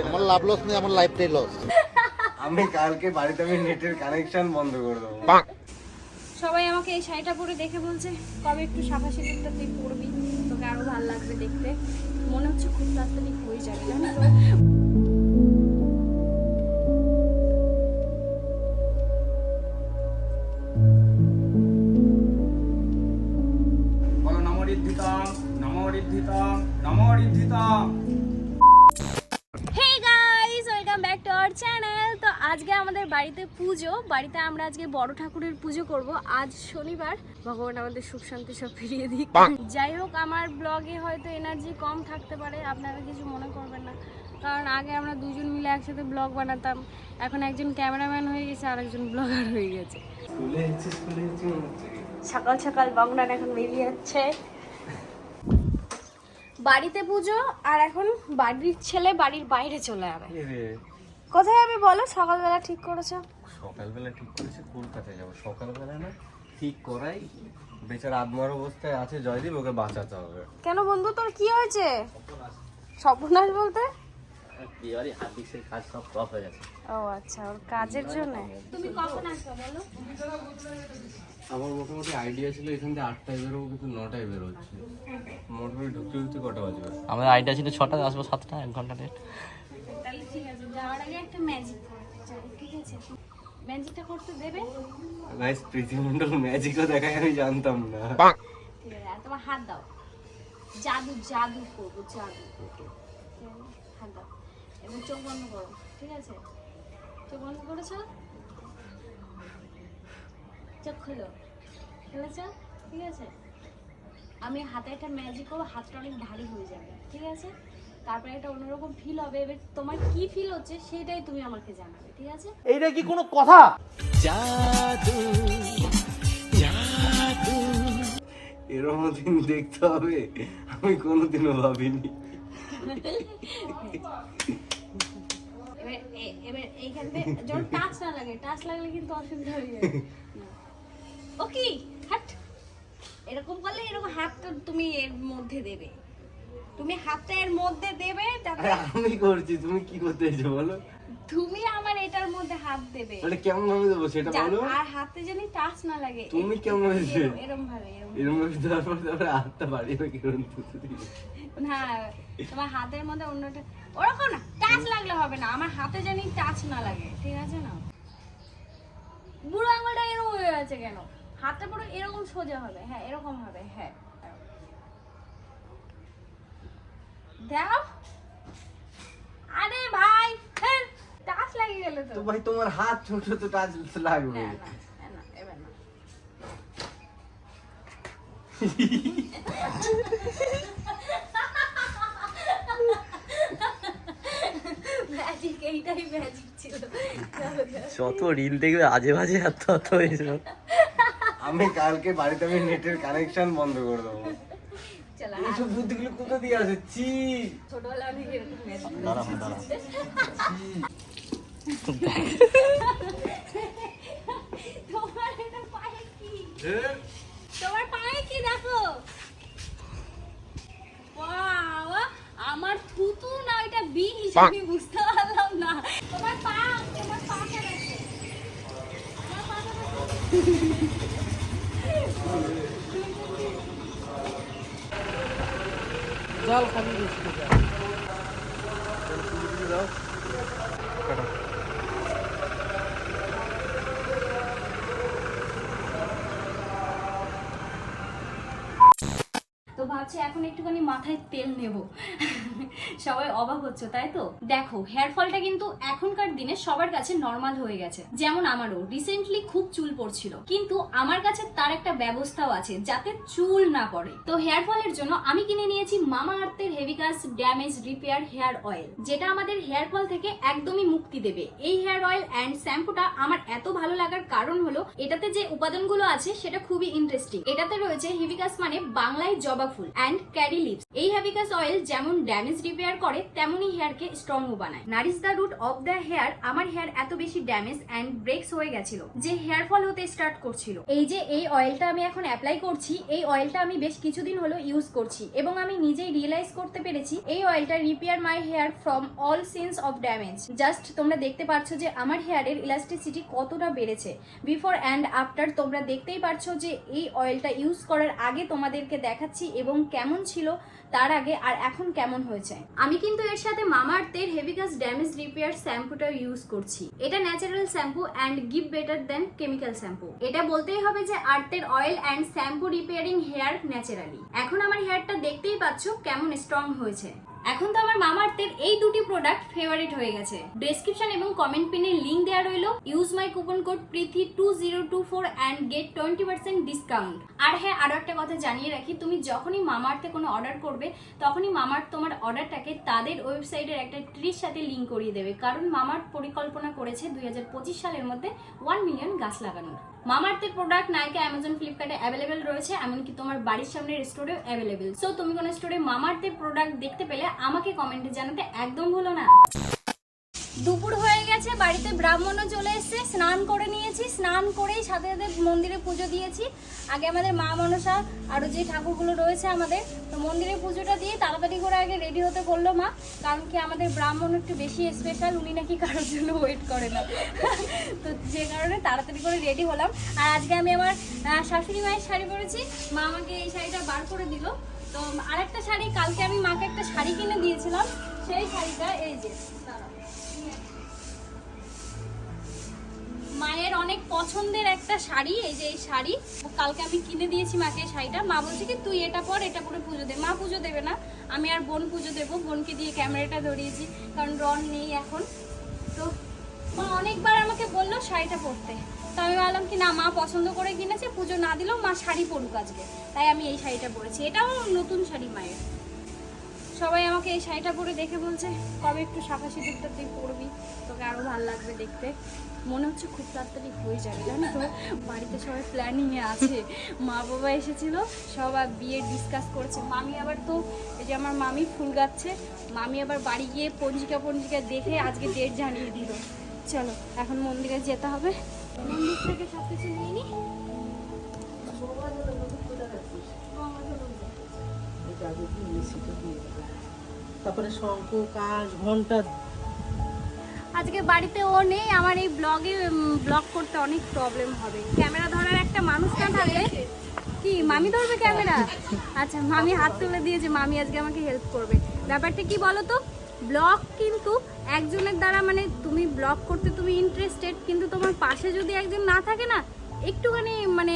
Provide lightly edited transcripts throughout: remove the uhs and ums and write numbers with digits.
আমার লাভ লস নেই, আমার লাইফটাই লস। আমি কালকে বাড়িতে আমি নেটের কানেকশন বন্ধ করে দেবো। সবাই আমাকে এই শাড়িটা পরে দেখে বলছে কবে একটু সাদা সিঁদুরটা তুই পরবি, তোকে আরো ভালো লাগবে দেখতে। মনে হচ্ছে খুব তাড়াতাড়ি হয়ে যাবে, জানো তো। বলো নমো ঋদ্ধিতং নমো ঋদ্ধিতং নমো ঋদ্ধিতং। Hey guys, welcome back to our channel. তো আজকে আমাদের বাড়িতে পুজো, বাড়িতে আমরা আজকে বড় ঠাকুরের পুজো করব। আজ শনিবার, ভগবান আমাদের সুখ শান্তি সব ফিরিয়ে দিক। যাই হোক, আমার ব্লগে হয়তো এনার্জি কম থাকতে পারে, আপনারা কিছু মনে করবেন না, কারণ আগে আমরা দুজন মিলে একসাথে ব্লগ বানাতাম, এখন একজন ক্যামেরাম্যান হয়ে গেছে আর একজন ব্লগার হয়ে গেছে। সকাল সকাল বংডান এখন বেরিয়ে যাচ্ছে। বাড়িতে পুজো আর এখন বাড়ির ছেলে বাড়ির বাইরে চলে যাবে। কোথায় আমি বলো? সকালবেলা ঠিক করেছো? সকালবেলা ঠিক করেছে কলকাতায় যাবো। সকালবেলা না ঠিক করাই, বেচারা আদমার অবস্থায় আছে জয়দীপ, ওকে বাঁচাতে হবে। কেন বন্ধু, তোর কি হয়েছে? সর্বনাশ বলতে? কাজ সব টপ হয়ে গেছে। ও আচ্ছা, ওর কাজের জন্য। তুমি কখন আসবে বলো? আমার মোটামুটি আইডিয়া ছিল এখান থেকে 8টায় বেরোবো, কিন্তু 9টায় বেরোচ্ছে। মোটামুটি ঢুকতে ঢুকতে কটা বাজবে? আমাদের আইডিয়া ছিল 6টায়, আসবো 7টা, 1 ঘন্টা লেট। তাহলে ঠিক আছে, যাওয়ার আগে একটা ম্যাজিক করতে চাই, ঠিক আছে? ম্যাজিকটা করতে দেবে? গাইস, প্রীতিমণ্ডল ম্যাজিকও দেখায়, আমি জানতাম না। ঠিক আছে, আর তোমার হাত দাও। জাদু জাদু করবো, জাদু। হাত দাও, এবার চোখ বন্ধ করো, ঠিক আছে? চোখ বন্ধ করেছো? চোখ খুলো, খুলেছ? ঠিক আছে, আমি হাতে একটা ম্যাজিক করবো, হাতটা অনেক ভারী হয়ে যাবে, ঠিক আছে? তারপরে একটা অন্যরকম ফিল হবে। এবার তোমার কি ফিল হচ্ছে সেটাই তুমি আমাকে জানাবে, ঠিক আছে? এইটা কি কোনো কথা? এরকম দিন দেখতে হবে আমি কোনোদিনও ভাবিনি। এবার এবার এইখান থেকে যখন টাচ না লাগে, টাচ লাগলে কিন্তু অসুবিধা হয়ে যাবে। ওকে, হাট। এরকম করলে এরকম হাতটা তুমি এর মধ্যে দেবে, তুমি হাতটা এর মধ্যে দেবে, তারপরে আমি করছি, তুমি কি করতে চাইছো বলো? তুমি আমার এটার মধ্যে হাত দেবে। মানে কেমন ভাবে দেবো সেটা বলো। আর হাতে জানি টাচ না লাগে। তুমি কেমন ভাবে দেবে? এরকম ভাবে, এরকম ভাবে দেওয়ার পর তারপরে হাতটা বাড়িয়ে কেমন না, তোমার হাতের মধ্যে অন্যটা ওরকম না, টাচ লাগলে হবে না, আমার হাতে জানি টাচ না লাগে, ঠিক আছে? না, বুড়ো আঙুলটা এরকম হয়ে আছে কেন? হাতটা পুরো এরকম সোজা হবে। হ্যাঁ, এরকম হবে। হ্যাঁ, দাও। আরে ভাই, টাচ লাগে গেল তো। তো ভাই তোমার হাত ছোট, তো টাচ লাগবে। না না না, এবার না। ম্যাজিক, এইটাই ম্যাজিক ছিল। যত রিল দেখবে আজে বাজে এত হয়েছিল। আমি কালকে বাড়িতে আমি নেটের কানেকশন বন্ধ করে দেবো। চলো, এইসব বুদ্ধিগুলো কোথা দিয়ে আসে? ছি, ছোটবেলা অনেক এরকম ম্যাজিক। তোমার এটা পায়ে কি? তোমার পায়ে কি দেখো? বাবা, আমার থুতু না এটা বি হিসেবে বুঝতে পারলাম না। তোমার পাটা দেখো, আমার পাটা দেখো। জল খাবি দাও। তো ভাবছি এখন একটুখানি মাথায় তেল নেব। সবাই অবাক হচ্ছে, তাই তো? দেখো, হেয়ার ফলটা কিন্তু এখনকার দিনে সবার কাছে নর্মাল হয়ে গেছে, যেমন আমারও রিসেন্টলি খুব চুল পড়ছিল, কিন্তু আমার কাছে তার একটা ব্যবস্থাও আছে যাতে চুল না পড়ে। তো হেয়ার ফলের জন্য আমি কিনে নিয়েছি মামা আর্থের হেভিকাস ড্যামেজ রিপেয়ার হেয়ার অয়েল, যেটা আমাদের হেয়ার ফল থেকে একদমই মুক্তি দেবে। এই হেয়ার অয়েল অ্যান্ড শ্যাম্পুটা আমার এত ভালো লাগার কারণ হলো এটাতে যে উপাদানগুলো আছে সেটা খুবই ইন্টারেস্টিং। এটাতে রয়েছে হেভিকাস, মানে বাংলায় জবা পাওয়ারফুল অ্যান্ড ক্যারি লিভস। এই হ্যাবিকাস অয়েল যেমন ড্যামেজ রিপেয়ার করে তেমনই হেয়ারকে স্ট্রংও বানায়। Nourish the root of the hair. আমার হেয়ার এত বেশি ড্যামেজ অ্যান্ড ব্রেকস হয়ে গেছিল যে হেয়ার ফল হতে স্টার্ট করছিল। এই যে এই অয়েলটা আমি এখন অ্যাপ্লাই করছি, এই অয়েলটা আমি বেশ কিছুদিন হলো ইউজ করছি এবং আমি নিজেই রিয়েলাইজ করতে পেরেছি এই অয়েলটা repair my hair from all signs of damage. Just তোমরা দেখতে পাচ্ছ যে আমার হেয়ারের ইলাস্টিসিটি কতটা বেড়েছে বিফোর অ্যান্ড আফটার। তোমরা দেখতেই পারছো যে এই অয়েলটা ইউজ করার আগে তোমাদেরকে দেখাচ্ছি এবং কেমন ছিল তার আগে আর এখন কেমন হয়েছে। আমি কিন্তু এর সাথে মামাআর্থের হেভিকাস ড্যামেজ রিপেয়ার শ্যাম্পুটাও ইউজ করছি। এটা natural shampoo and give better than chemical shampoo. এটা বলতেই হবে যে আর্থের oil and shampoo repairing hair naturally. এখন আমার হেয়ারটা দেখতেই পাচ্ছ কেমন স্ট্রং হয়েছে। এখন তো আমার মামাআর্থের এই দুটি প্রোডাক্ট ফেভারিট হয়ে গেছে। ডেসক্রিপশন এবং কমেন্ট পিনে লিংক দেওয়া রইল। Use my coupon code PRITHI2024 and get 20% discount. আর হ্যাঁ, আরো একটা কথা জানিয়ে রাখি, তুমি যখনই মামাআর্থে কোনো অর্ডার করবে তখনই মামাআর্থ তোমার অর্ডারটাকে তাদের ওয়েবসাইটের একটা ট্রির সাথে লিংক করিয়ে দেবে, কারণ মামাআর্থ পরিকল্পনা করেছে 2025 সালের মধ্যে 1 মিলিয়ন গাছ লাগানোর। মামাআর্থের প্রোডাক্ট নাইকা, অ্যামাজন, ফ্লিপকার্টে অ্যাভেলেবেল রয়েছে, এমনকি তোমার বাড়ির সামনের স্টোরেও অ্যাভেলেবেল। সো তুমি কোনো স্টোরে মামাআর্থের প্রোডাক্ট দেখতে পেলে আমাকে কমেন্টে জানাতে একদম ভুলো না। দুপুর হয়ে গেছে, বাড়িতে ব্রাহ্মণও চলে এসেছে। স্নান করে নিয়েছি, স্নান করেই সাথে সাথে মন্দিরে পুজো দিয়েছি। আগে আমাদের মা মনসা আরও যে ঠাকুরগুলো রয়েছে আমাদের, তো মন্দিরে পুজোটা দিয়ে তাড়াতাড়ি করে আগে রেডি হতে বললো মা, কারণ কি আমাদের ব্রাহ্মণ একটু বেশি স্পেশাল, উনি নাকি কারোর জন্য ওয়েট করে না। তো যে কারণে তাড়াতাড়ি করে রেডি হলাম। আর আজকে আমি আমার শাশুড়ি মায়ের শাড়ি পরেছি, মা আমাকে এই শাড়িটা বার করে দিল। তো আরেকটা শাড়ি, কালকে আমি মাকে একটা শাড়ি কিনে দিয়েছিলাম, সেই শাড়িটা এই যে মায়ের অনেক পছন্দের একটা শাড়ি। এই যে এই শাড়ি কালকে আমি কিনে দিয়েছি মাকে। শাড়িটা মা বলছে কি তুই এটা পর, এটা পরে পুজো দে। মা পুজো দেবে না, আমি আর বোন পুজো দেবো। বোনকে দিয়ে ক্যামেরাটা ধরিয়েছি, কারণ রন নেই এখন। তো মা অনেকবার আমাকে বললো শাড়িটা পরতে, তো আমি ভাবলাম কি না, মা পছন্দ করে কিনেছে, পুজো না দিলেও মা শাড়ি পরুক আজকে, তাই আমি এই শাড়িটা পরেছি। এটাও নতুন শাড়ি মায়ের। সবাই আমাকে এই শাড়িটা পরে দেখে বলছে কবে একটু শাখা সিঁদুরটা তুই পরবি, তোকে আরও ভালো লাগবে দেখতে। মনে হচ্ছে খুব তাড়াতাড়ি হয়ে যাবে, জানো তো। বাড়িতে সবাই প্ল্যানিংয়ে আছে, মা বাবা এসেছিলো, সবাই বিয়ে ডিসকাস করেছে। মামি আবার তো এই যে আমার মামি ফুল গাচ্ছে, মামি আবার বাড়ি গিয়ে পঞ্জিকা দেখে আজকে ডেট জানিয়ে দিল। চলো এখন মন্দিরে যেতে হবে, মন্দির থেকে সব কিছু নিয়ে নিই। তারপরে শঙ্খ, কাঁচ, ঘন্টা। আজকে বাড়িতে ও নেই, আমার এই ব্লগ করতে অনেক প্রবলেম হবে। ক্যামেরা ধরার একটা মানুষ না থাকলে কি মামি ধরবে ক্যামেরা? আচ্ছা, মামি হাত তুলে দিয়েছে, মামি আজকে আমাকে হেল্প করবে। ব্যাপারটা কি বলো তো, ব্লগ কিন্তু একজনের দ্বারা, মানে তুমি ব্লগ করতে তুমি ইন্টারেস্টেড, কিন্তু তোমার পাশে যদি একজন না থাকে না, একটুখানি মানে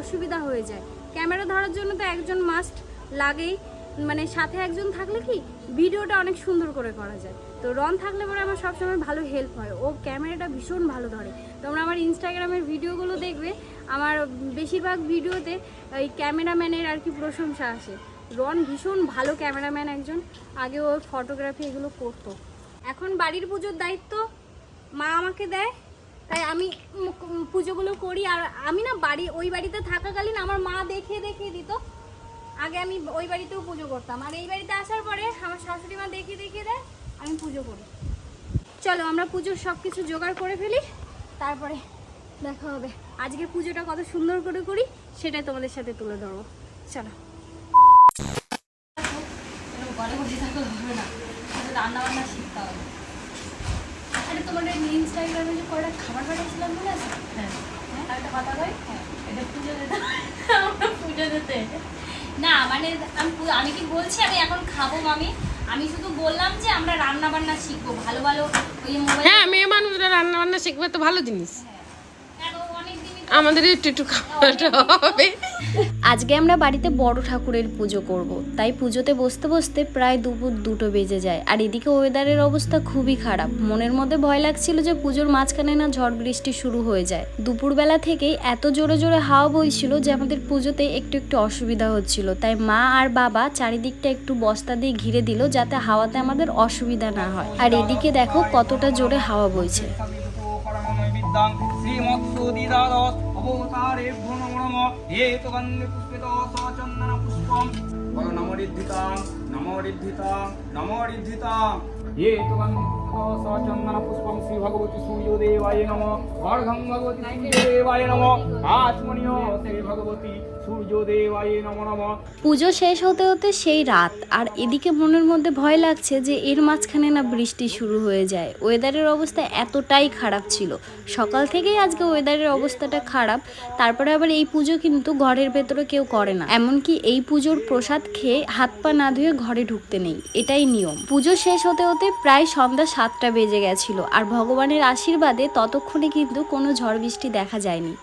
অসুবিধা হয়ে যায়। ক্যামেরা ধরার জন্য তো একজন মাস্ট লাগেই, মানে সাথে একজন থাকলে কি ভিডিওটা অনেক সুন্দর করে করা যায়। তো রন থাকলে পরে আমার সবসময় ভালো হেল্প হয়, ও ক্যামেরাটা ভীষণ ভালো ধরে। তোমরা আমার ইনস্টাগ্রামের ভিডিওগুলো দেখবে, আমার বেশিরভাগ ভিডিওতে ওই ক্যামেরাম্যানের আর কি প্রশংসা আসে। রন ভীষণ ভালো ক্যামেরাম্যান একজন, আগে ও ফটোগ্রাফি এগুলো করতো। এখন বাড়ির পুজোর দায়িত্ব মা আমাকে দেয়, তাই আমি পুজোগুলো করি। আর আমি না ওই বাড়িতে থাকাকালীন আমার মা দেখিয়ে দিত। আগে আমি ওই বাড়িতেও পুজো করতাম, আর এই বাড়িতে আসার পরে আমার শাশুড়ি মা দেখিয়ে দেয়, আমি পুজো করি। চলো আমরা পুজোর সব কিছু জোগাড় করে ফেলি, তারপরে দেখা হবে। আজকে পুজোটা কত সুন্দর করে করি সেটাই তোমাদের সাথে তুলে ধরবো। চলো। ঘরে বসে থাকলে হবে না, রান্না বান্না শিখতে হবে। আরে তোমার ইনস্টাগ্রামে যে কয়টা খাবার পাঠিয়েছিলাম মনে আছে? হ্যাঁ, আর একটা কথা কই, হ্যাঁ এটা পুজো দিতে, আমরা পুজো দিতে না, মানে আমি কি বলছি আমি এখন খাবো মামি, আমি শুধু বললাম যে আমরা রান্না বান্না শিখবো ভালো ভালো। ওই মোবাইল, হ্যাঁ, মেয়ে মানুষরা রান্না বান্না শিখবে তো ভালো জিনিস, আমাদের একটু খাওয়াটা হবে। আজকে আমরা বাড়িতে বড় ঠাকুরের পুজো করব, তাই পুজোতে বসতে বসতে প্রায় দুপুর 2টো বেজে যায়। আর এদিকে ওয়েদারের অবস্থা খুবই খারাপ, মনের মধ্যে ভয় লাগছিল যে পুজোর মাঝখানে না ঝড় বৃষ্টি শুরু হয়ে যায়। দুপুরবেলা থেকেই এত জোরে জোরে হাওয়া বইছিল যে আমাদের পুজোতে একটু অসুবিধা হচ্ছিল, তাই মা আর বাবা চারিদিকটা একটু বস্তা দিয়ে ঘিরে দিল যাতে হাওয়াতে আমাদের অসুবিধা না হয়। আর এদিকে দেখো কতটা জোরে হাওয়া বইছে। ঋদ্ধিতাং নমো ঋদ্ধিতাং নমো ঋদ্ধিতাং ये तो सचंदन पुष्पम श्री भगवती सूर्योदेवाय नमः अर्घं भगवती सूर्योदेवाय नमः आचमनीय श्री भगवती सूर्योदेवाय नमो नमः। পুজো শেষ হতে হতে সেই রাত, আর এদিকে মনের মধ্যে ভয় লাগছে যে এর মাঝখানে না বৃষ্টি শুরু হয়ে যায়। ওয়েদারের অবস্থা এতটাই খারাপ ছিল, সকাল থেকেই আজকে ওয়েদারের অবস্থাটা খারাপ। তারপরে আবার এই পুজো কিন্তু ঘরের ভেতরে কেউ করে না, এমনকি এই পুজোর প্রসাদ খেয়ে হাত পা না ধুয়ে ঘরে ঢুকতে নেই, এটাই নিয়ম। পুজো শেষ হতে হতে প্রায় সন্ধ্যা 7টা বেজে গেছিল, আর ভগবানের আশীর্বাদে ততক্ষণে কিন্তু কোনো ঝড় বৃষ্টি দেখা যায়নি।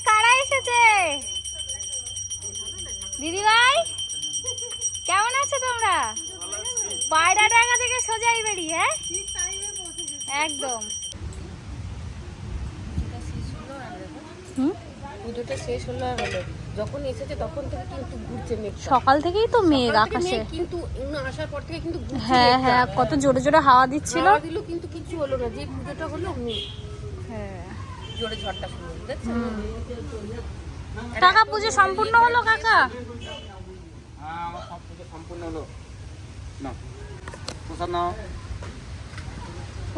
কারা এসেছে? দিদি ভাই কেমন আছো তোমরা? পায়রা ডাঙ্গা থেকে সোজাই বেরি? হ্যাঁ একদম। পুজোটা শেষ হলো আর হলো, যখন এসেছে তখন থেকে কিন্তু ঘুরছে মেঘ, সকাল থেকেই তো মেঘ আকাশে, কিন্তু আসার পর থেকে কিন্তু হ্যাঁ হ্যাঁ কত জোরে জোরে হাওয়া দিচ্ছিল, দিল কিন্তু কিছু হলো না। যে পুজোটা হলো হ্যাঁ জোরে ঝড়টা শুরু হলো, দেখছো? কাকা পুজো সম্পূর্ণ হলো? কাকা আমার সব পুজো সম্পূর্ণ হলো না, প্রসাদ নাও।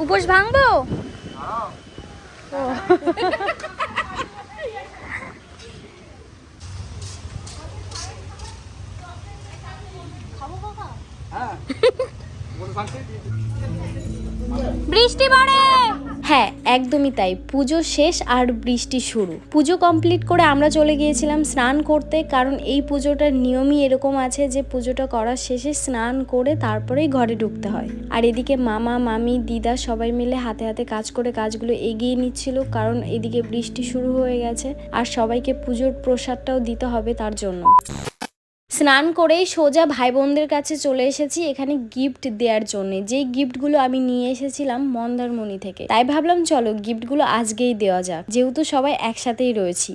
উপোস ভাঙবো? হ্যাঁ বৃষ্টি পড়ে। হ্যাঁ একদমই তাই, পুজো শেষ আর বৃষ্টি শুরু। পুজো কমপ্লিট করে আমরা চলে গিয়েছিলাম স্নান করতে, কারণ এই পুজোটার নিয়মই এরকম আছে যে পুজোটা করার শেষে স্নান করে তারপরেই ঘরে ঢুকতে হয়। আর এদিকে মামা মামি দিদা সবাই মিলে হাতে হাতে কাজ করে কাজগুলো এগিয়ে নিচ্ছিল, কারণ এদিকে বৃষ্টি শুরু হয়ে গেছে আর সবাইকে পুজোর প্রসাদটাও দিতে হবে তার জন্য। স্নান করেই সোজা ভাই বোনদের কাছে চলে এসেছি এখানে গিফট দেওয়ার জন্য, যেই গিফটগুলো আমি নিয়ে এসেছিলাম মন্দারমণি থেকে। তাই ভাবলাম চলো গিফটগুলো আজকেই দেওয়া যাক, যেহেতু সবাই একসাথেই রয়েছি।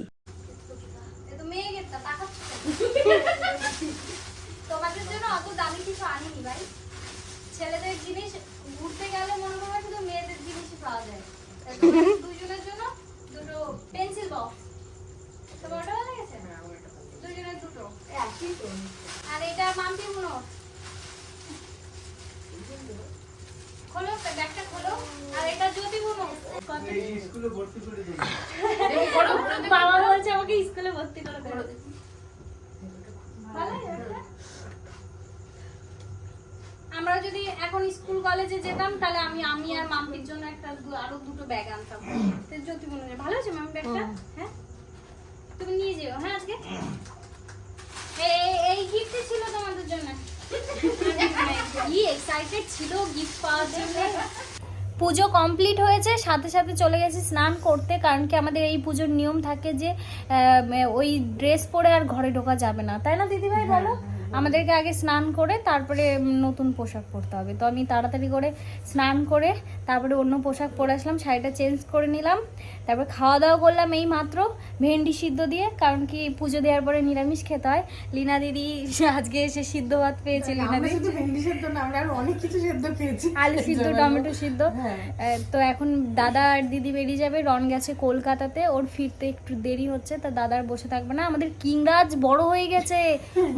তোমাদের জন্য অত দামি কিছু আনিনি ভাই, ছেলেদের জিনিস ঘুরতে গেলে মনে হয় শুধু মেয়েদের জিনিসই পাওয়া যায়। দুজনের জন্য দুটো পেন্সিল বক্স, তোমার ওটা ভালো লেগেছে? দুজনের দুটো, আর এটা মাম্পি মুনো। খোলো ব্যাগটা খোলো, আর এটা জ্যোতি মুনো। স্কুলে ভর্তি করে দেব। বাবা বলছে আমাকে স্কুলে ভর্তি করে দেবে। ভালো লাগে? আমরা যদি এখন স্কুল কলেজে যেতাম তাহলে আমি আর মাম্পির জন্য একটা আরো দুটো ব্যাগ আনতাম। জ্যোতি মুনো ভালো আছে মাম্পি ব্যাগটা? হ্যাঁ তুমি নিয়ে যেও। হ্যাঁ আজকে এই গিফট ছিল তোমাদের জন্য, কি এক্সাইটেড ছিল গিফট পাওয়ার জন্য। পুজো কমপ্লিট হয়েছে, সাথে সাথে চলে গেছি স্নান করতে, কারণ কি আমাদের এই পুজোর নিয়ম থাকে যে ওই ড্রেস পরে আর ঘরে ঢোকা যাবে না, তাই না দিদি ভাই বলো? আমাদেরকে আগে স্নান করে তারপরে নতুন পোশাক পরতে হবে। তো আমি তাড়াতাড়ি করে স্নান করে তারপরে অন্য পোশাক পরে আসলাম, শাড়িটা চেঞ্জ করে নিলাম, তারপর খাওয়া দাওয়া করলাম এই মাত্র ভেন্ডি সিদ্ধ দিয়ে, কারণ কি পুজো দেওয়ার পরে নিরামিষ খেতে হয়। লীনা দিদি আজকে এসে সিদ্ধ ভাত পেয়েছে, লীনা দিদি ভেন্ডি সেদ্ধ না, আমরা আরো অনেক কিছু সেদ্ধ খেয়েছি, আলু সিদ্ধ টমেটো সিদ্ধ। তো এখন দাদা আর দিদি বেরিয়ে যাবে, রন গেছে কলকাতাতে, ওর ফিরতে একটু দেরি হচ্ছে, তা দাদার বসে থাকবে না। আমাদের কিংরাজ বড় হয়ে গেছে,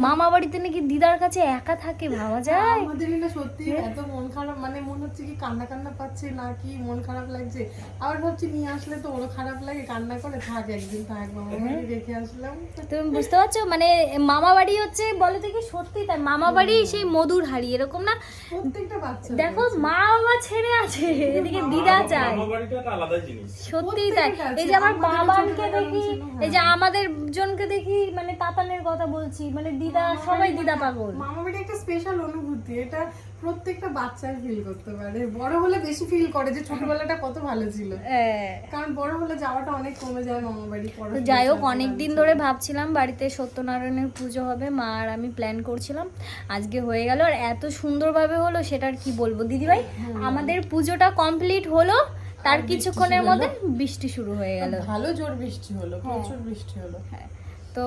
মামা বাড়িতে নাকি দিদার কাছে একা থাকে, ভাবা যায়? আমাদের না সত্যি এত মন খারাপ, মানে মনে হচ্ছে কি কান্না কান্না পাচ্ছে নাকি মন খারাপ লাগছে। আবার ভাবছি নিয়ে আসলে তো ওরও খারাপ লাগে, কান্না করে থাক একদিন থাক, মামা বাড়ি রেখে আসলাম। তুমি বুঝতে পারছো, মানে মামা বাড়ি হচ্ছে বলে তো কি সত্যি তাই, মামা বাড়ি সেই মধুর হাড়ি এরকম না। প্রত্যেকটা বাচ্চা দেখো মা বাবা ছেড়ে আছে, এদিকে দিদা চায়, সত্যি তাই। এই যে আমার বাবাকে দেখি, এই যে আমাদের জনকে দেখি, মানে তাতানের কথা বলছি, মানে দিদা সবাই দিদা পাগল। মামা বাড়ি একটা স্পেশাল অনুভূতি, এটা প্রত্যেকটা বাচ্চাই ফিল করতে পারে। বড় হলে বেশি ফিল করে যে ছোটবেলাটা কত ভালো ছিল, কারণ বড় হলে যাওয়াটা অনেক কমে যায় মামা বাড়ি। তো যাই হোক, অনেকদিন ধরে ভাবছিলাম বাড়িতে সত্যনারায়ণের পুজো হবে, মা আর আমি প্ল্যান করছিলাম, আজকে হয়ে গেল, আর এত সুন্দরভাবে হলো সেটার কি বলবো। দিদিভাই আমাদের পুজোটা কমপ্লিট হলো, তার কিছুক্ষণের মধ্যে বৃষ্টি শুরু হয়ে গেল, ভালো জোর বৃষ্টি হলো, প্রচুর বৃষ্টি হলো। হ্যাঁ তো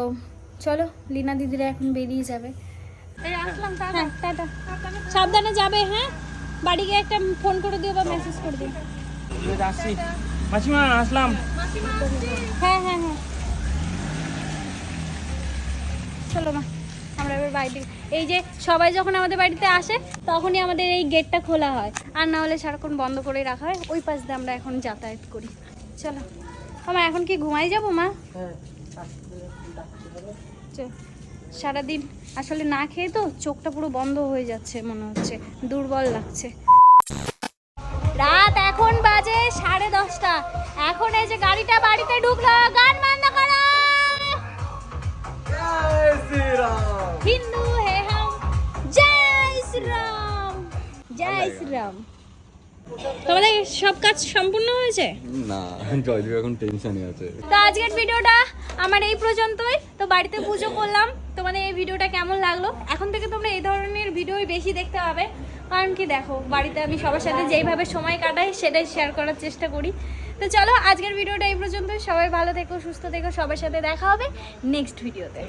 চলো, লীনা দিদিরা এখন বেরিয়ে যাবে। আসলাম, টাটা। সাবধানে যাবে। হ্যাঁ বাড়ি গিয়ে একটা ফোন করে দিও বা মেসেজ করে দিও। আসছি মাসিমা, আসলাম। হ্যাঁ হ্যাঁ হ্যাঁ, চলো মা আমরা এবার বাড়িতে। এই যে সবাই যখন আমাদের বাড়িতে আসে তখনই আমাদের এই গেটটা খোলা হয়, আর না হলে সারাক্ষণ বন্ধ করে রাখা হয়। ওই পাশ দিয়ে আমরা এখন যাতায়াত করি। চলো মা, এখন কি ঘুমাই যাবো মা? সারাদিন আসলে না খেয়ে তো চোখটা পুরো বন্ধ হয়ে যাচ্ছে, মনে হচ্ছে দুর্বল লাগছে। রাত এখন বাজে 10:30। এখন এই যে গাড়িটা বাড়িতে ঢুকলো, গান বন্ধ করো। হিন্দু হে হাম, জয় শ্রীরাম, জয় শ্রীরাম। তোমাদের সব কাজ সম্পূর্ণ হয়েছে? না, জয়দীপ এখন টেনশনে আছে। তো আজকের ভিডিওটা আমার এই পর্যন্তই। তো বাড়িতে পুজো করলাম। তোমাদের এই ভিডিওটা কেমন লাগলো? এখন থেকে তোমরা এই ধরনের ভিডিওই বেশি দেখতে পাবে, কারণ কি দেখো বাড়িতে আমি সবার সাথে যেইভাবে সময় কাটাই সেটাই শেয়ার করার চেষ্টা করি। তো চলো আজকের ভিডিওটা এই পর্যন্তই। সবাই ভালো থেকো, সুস্থ থেকো, সবার সাথে দেখা হবে নেক্সট ভিডিওতে।